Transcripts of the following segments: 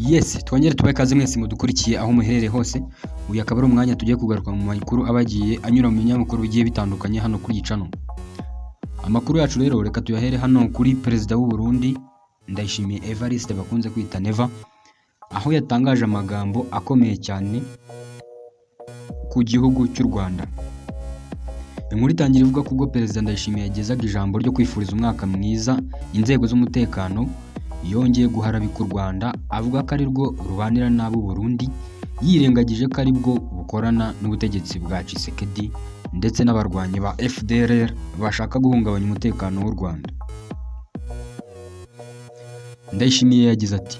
Yes, twongere tubahe ikaze mwese mudukurikiye aho muherereye hose. Uyu akaba ari umwanya tugiye kugaruka mu makuru abagiye anyura mu binyamakuru bigiye bitandukanye hano kuri iyi channel. Amakuru yacu rero reka tuyahere hano kuri Perezida w'u Burundi Ndayishimiye Evariste bakunze kwita Neva, aho yatangaje amagambo akomeye cyane ku gihugu cy'u Rwanda. Inkuru itangira ivuga ko ubwo Perezida Ndayishimiye yagezaga ijambo ryo kwifuriza umwaka mwiza inzego z'umutekano, yongeye guharabika u Rwanda avuga ko ari rwo rubanira n'abo Burundi, yirengagije ko ari bwo bukorana n'ubutegetsi bwa Tshisekedi ndetse n'abarwanyi ba FDLR bashaka guhungabanya umutekano w'u Rwanda. Ndayishimiye yagize ati: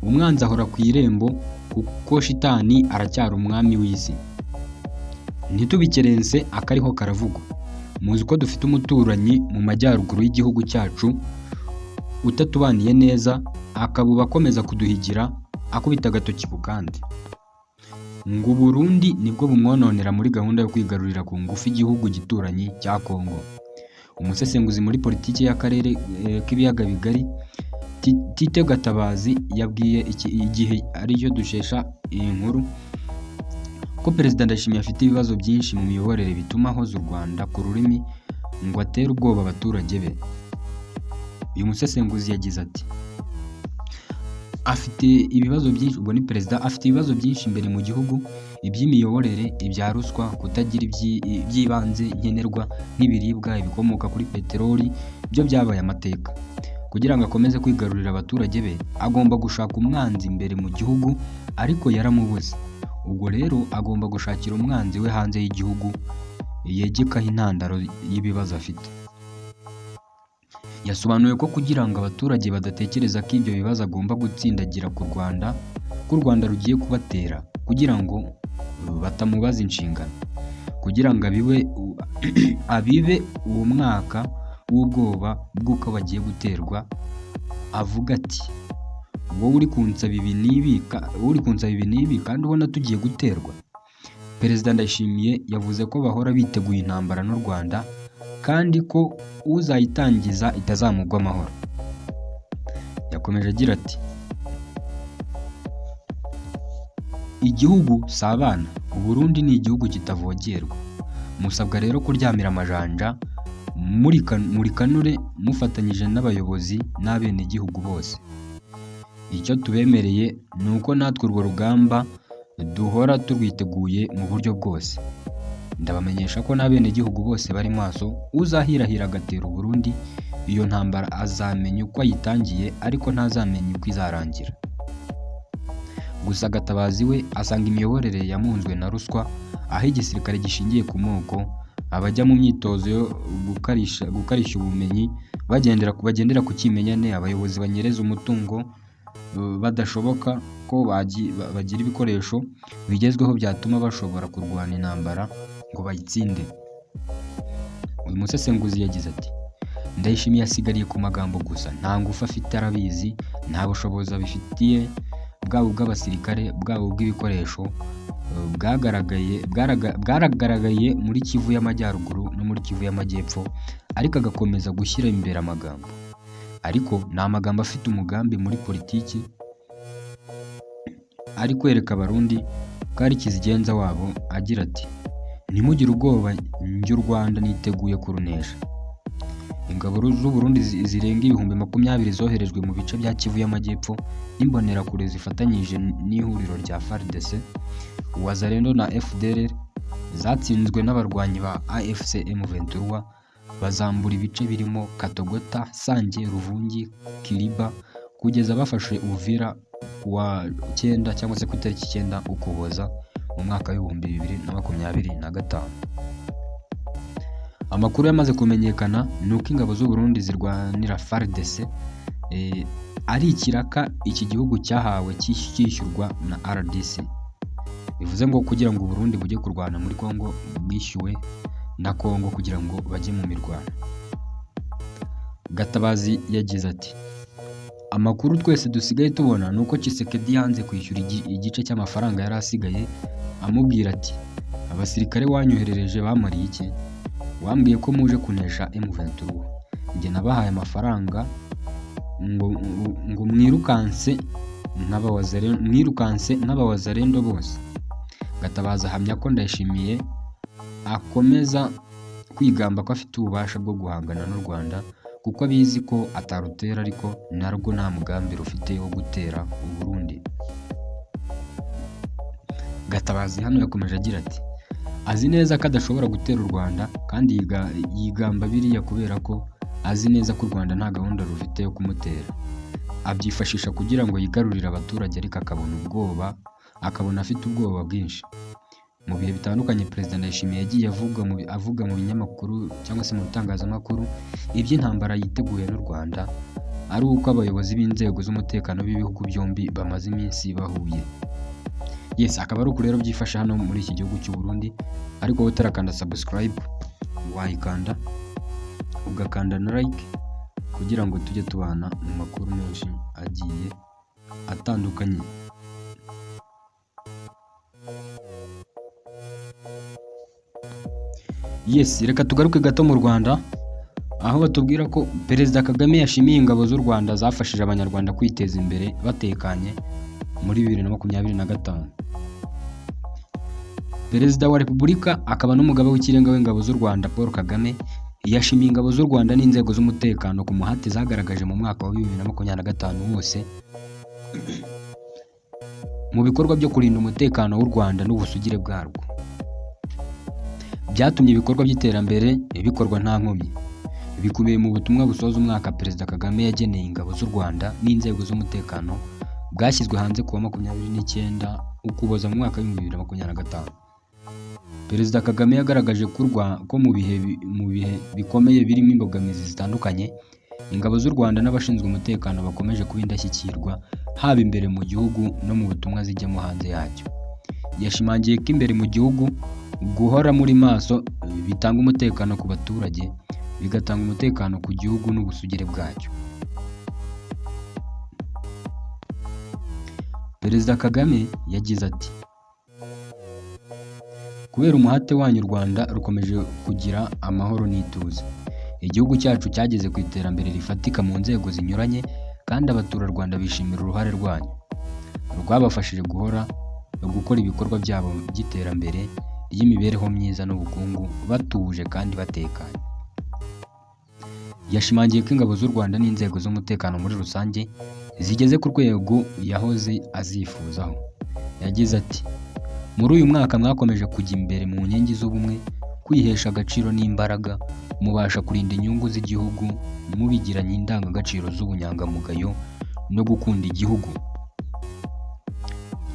umwanzi ahora ku irembo kuko shitani aracyari umwami w'isi. Ntitubikerense akariho karavugwa. Muzi ko dufite umuturanyi mu majyaruguru y'igihugu cyacu utatubaniye neza, akabuba akomeza kuduhigira akubita agatoki ku kandi. Ngo Burundi nibwo bumwononera muri gahunda yo kwigarurira ku ngufu igihugu gituranyi cya Kongo. Umusesenguzi muri politiki y'akarere k'ibiyaga bigari Tite Gatabazi yabwiye igihe aricyo dushesha iyi nkuru ko Perezida Ndayishimiye afite ibibazo byinshi mu miyoborere bituma ahoza u Rwanda ku rurimi ngo atere ubwoba abaturage be. Uyu musesenguzi yagize ati: afite ibibazo byinshi, ubwo ni Perezida afite ibibazo byinshi imbere mu gihugu, iby'imiyoborere, ibya ruswa, kutagira iby'ibanze nkenerwa nk'ibiribwa, ibikomoka kuri peteroli, byo byabaye amateka. Kugira ngo akomeze kwigarurira abaturage be, agomba gushaka umwanzi imbere mu gihugu, ariko yaramubuze. Ubwo rero agomba gushakira umwanzi we hanze y'igihugu yegekaho intandaro y'ibibazo afite. Yasobanuye ko kugira ngo abaturage badatekereza ko ibyo bibazo agomba gutsindagira ku Rwanda, ko u Rwanda rugiye kubatera, kugira ngo batamubaza inshingano, kugira ngo abibe uwo mwaka w'ubwoba bw'uko bagiye guterwa. Avuga ati: wowe uri kunsaba ibi n'ibi kandi ubona tugiye guterwa. Perezida Ndayishimiye yavuze ko bahora biteguye intambara n'u Rwanda kandi ko uzayitangiza itazamugwa amahoro. Yakomeje agira ati: igihugu si abana, u Burundi ni igihugu kitavogerwa. Musabwa rero kuryamira amajanja muri kanure mufatanyije n'abayobozi n'abenegihugu bose. Icyo tubemereye ni uko natwe urwo rugamba duhora turwiteguye mu buryo bwose. Ndabamenyesha ko n'abenegihugu bose bari maso, uzahirahira agatera u Burundi iyo ntambara azamenya uko ayitangiye, ariko ntazamenya uko izarangira. Gusa Gatabazi we asanga imiyoborere yamunzwe na ruswa, aho igisirikare gishingiye ku moko, abajya mu myitozo yo gukarishya ubumenyi bagendera ku kimenyane, abayobozi banyereza umutungo badashoboka ko bagira ibikoresho bigezweho byatuma bashobora kurwana intambara ngo bayitsinde. Uyu musesenguzi yagize ati: Ndayishimiye asigariye ku magambo gusa, nta ngufu afite, arabizi, nta bushobozi abifitiye, bwaba ubw'abasirikare bwaba ubw'ibikoresho. Bwaragaragaye muri Kivu y'Amajyaruguru no muri Kivu y'Amajyepfo, ariko agakomeza gushyira imbere amagambo. Ariko ni amagambo afite umugambi muri politiki, ari kwereka Abarundi ko ari kizigenza wabo. Agira ati: ntimugire ubwoba, njye u Rwanda niteguye kurunesha. Ingabo z'u Burundi zirenga 20,000 zoherejwe mu bice bya Kivu y'Amajyepfo n'imbonerakure zifatanyije n'ihuriro rya FARDC, Wazalendo na FDLR, zatsinzwe n'abarwanyi ba AFC M23, bazambura ibice birimo Katogota, Sange, Ruvungi, Kiliba, kugeza bafashe Uvira kuwa 9 cyangwa se ku itariki 9 Ukuboza mu mwaka w'ibihumbi 2025. Amakuru yamaze kumenyekana ni uko ingabo z'u Burundi zirwanira FARDC ari ikiraka iki gihugu cyahawe cyishyurwa na RDC. Bivuze ngo kugira ngo u Burundi bujye kurwana muri Kongo bwishyuwe na Kongo kugira ngo bajye mu mirwano. Gatabazi yagize ati: amakuru twese dusigaye tubona ni uko Tshisekedi yanze kwishyura igice cy'amafaranga yari asigaye, amubwira ati: abasirikare wanyoherereje bamariye iki? Wambwiye ko muje kunesha M23, njye nabahaye amafaranga ngo mwirukanse n'abawazalendo bose. Gatabazi ahamya ko Ndayishimiye akomeza kwigamba ko afite ububasha bwo guhangana n'u Rwanda kuko abizi ko atarutera ariko narwo nta mugambi rufite wo gutera u Burundi. Gatabazi hano yakomeje agira ati azi neza ko adashobora gutera u Rwanda kandi yigamba biriya kubera ko azi neza ko u Rwanda nta gahunda rufite yo kumutera. Abyifashisha kugira ngo yigarurire abaturage ariko akabona afite ubwoba bwinshi. Mu bihe bitandukanye Perezida Ndayishimiye yagiye avuga mu binyamakuru cyangwa se mu bitangazamakuru iby'intambara yiteguye n'u Rwanda ari uko abayobozi b'inzego z'umutekano b'ibihugu byombi bamaze iminsi bahuye. Yes, akaba ari uko rero byifashe hano muri iki gihugu cy'u Burundi, ariko wowe utarakanda subscribe wayikanda ugakanda na like kugira ngo tujye tubana mu makuru menshi agiye atandukanye. Yes, reka tugaruke gato mu Rwanda aho batubwira ko Perezida Kagame yashimiye ingabo z'u Rwanda zafashije abanyarwanda kwiteza imbere batekanye muri 2025. Perezida wa Repubulika akaba n'umugaba w'ikirenga w'ingabo z'u Rwanda Paul Kagame yashimiye ingabo z'u Rwanda n'inzego z'umutekano ku muhate zagaragaje mu mwaka wa 2025 wose mu bikorwa byo kurinda umutekano w'u Rwanda n'ubusugire bwarwo. Byatumye ibikorwa by'iterambere bikorwa nta nkomyi. Bikubiye mu butumwa busoza umwaka Perezida Kagame yageneye ingabo z'u Rwanda n'inzego z'umutekano bwashyizwe hanze kuwa 29 Ukuboza mu mwaka wa 2025. Perezida Kagame yagaragaje ko mu bihe bikomeye birimo imbogamizi zitandukanye, ingabo z'u Rwanda n'abashinzwe umutekano bakomeje kuba indashyikirwa haba imbere mu gihugu no mu butumwa zijyamo hanze yacyo. Yashimangiye ko imbere mu gihugu guhora muri maso bitanga umutekano ku baturage, bigatanga umutekano ku gihugu n'ubusugire bwacyo. Perezida Kagame yagize ati kubera umuhate wanyu u Rwanda rukomeje kugira amahoro n'ituze. Igihugu cyacu cyageze ku iterambere rifatika mu nzego zinyuranye kandi abaturarwanda bishimira uruhare rwanyu. Rwabafashije gukora ibikorwa byabo by'iterambere ry'imibereho myiza n'ubukungu batuje kandi batekanye. Yashimangiye ko ingabo z'u Rwanda n'inzego z'umutekano muri rusange zigeze ku rwego yahoze azifuzaho. Yagize ati muri uyu mwaka mwakomeje kujya imbere mu nkingi z'ubumwe, kwihesha agaciro n'imbaraga, mubasha kurinda inyungu z'igihugu mubigiranye indangagaciro z'ubunyangamugayo no gukunda igihugu.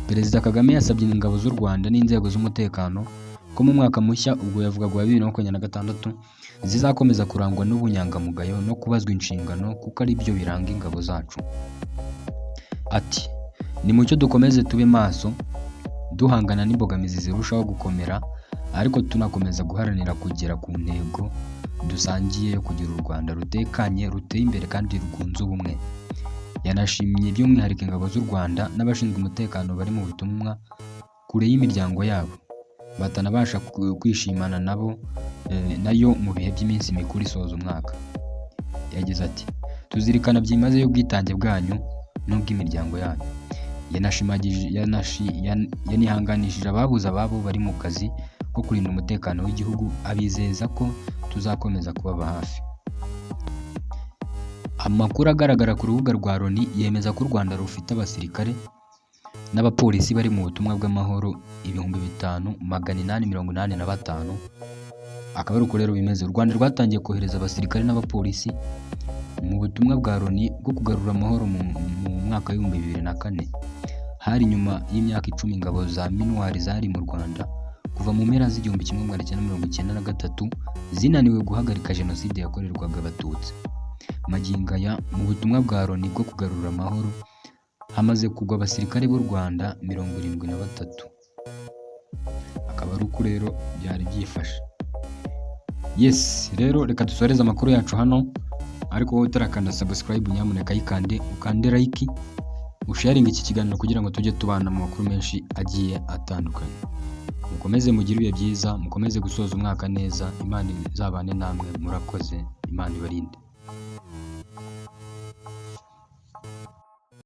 Perezida Kagame yasabye ingabo z'u Rwanda n'inzego z'umutekano ko mu mwaka mushya ubwo yavugaga wa 2026 zizakomeza kurangwa n'ubunyangamugayo no kubazwa inshingano kuko ari byo biranga ingabo zacu. Ati nimucyo dukomeze tube maso duhangana n'imbogamizi zirushaho gukomera, ariko tunakomeza guharanira kugera ku ntego dusangiye yo kugira u Rwanda rutekanye, ruteye imbere kandi rwunze ubumwe. Yanashimye by'umwihariko ingabo z'u Rwanda n'abashinzwe umutekano bari mu butumwa kure y'imiryango yabo, batanabasha kwishimana nayo mu bihe by'iminsi mikuru isoza umwaka. Yagize ati tuzirikana byimazeyo ubwitange bwanyu n'ubw'imiryango yanyu. Yanihanganishije ababuze ababo bari mu kazi ko kurinda umutekano w'igihugu, abizeza ko tuzakomeza kubaba hafi. Amakuru agaragara ku rubuga rwa Loni yemeza ko u Rwanda rufite abasirikare n'abapolisi bari mu butumwa bw'amahoro 5885. Akaba ari uko rero bimeze. U Rwanda rwatangiye kohereza abasirikare n'abapolisi mu butumwa bwa Loni bwo kugarura amahoro mu mwaka wa 2004. Hari nyuma y'imyaka 10 ingabo za MINUAR zari mu Rwanda kuva mu mpera z'1993 zinaniwe guhagarika jenoside yakorerwaga abatutsi. Magingo aya mu butumwa bwa Loni bwo kugarura amahoro hamaze kugwa abasirikare b'u Rwanda 73. Akaba ari uko rero byari byifashe. Yes, rero reka dusoreze amakuru yacu hano, ariko wowe utarakanda subscribe nyamuneka yikande, ukande like, usharinga iki kiganiro kugira ngo tujye tubana mu makuru menshi agiye atandukanye. Mukomeze mugire ibihe byiza, mukomeze gusoza umwaka neza, Imana izabane namwe, murakoze, Imana ibarinde.